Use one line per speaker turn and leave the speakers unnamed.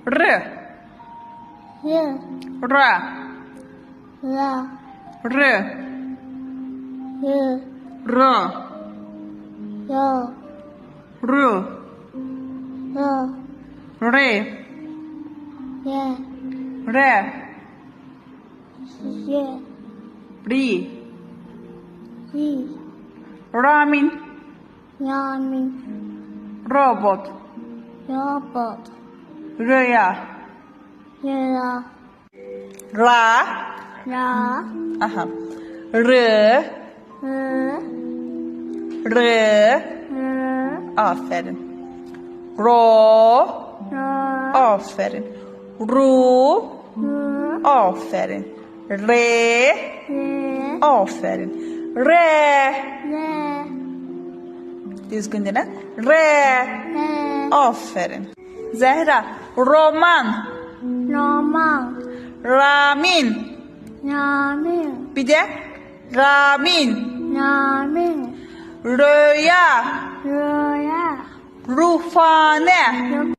R.
R.
Ra.
Ra.
R.
R.
Ra.
Ra.
Ru.
Ra.
Re.
Re.
Re.
Re.
Ri.
Ri.
Ramin.
Ramin.
Robot.
Robot.
Rüya.
Ra.
Ra.
Ra.
Aha. R.
R.
R.
R.
Aferin. Ro.
Ra.
Aferin. Ru.
R.
Aferin. Re.
Re.
Aferin. Re.
Re.
Düzgün dene. Re.
Re.
Aferin. Zehra. Roman.
Roman.
Ramin.
Ramin.
Bir de Ramin.
Ramin.
Rüya.
Rüya.
Ruhane.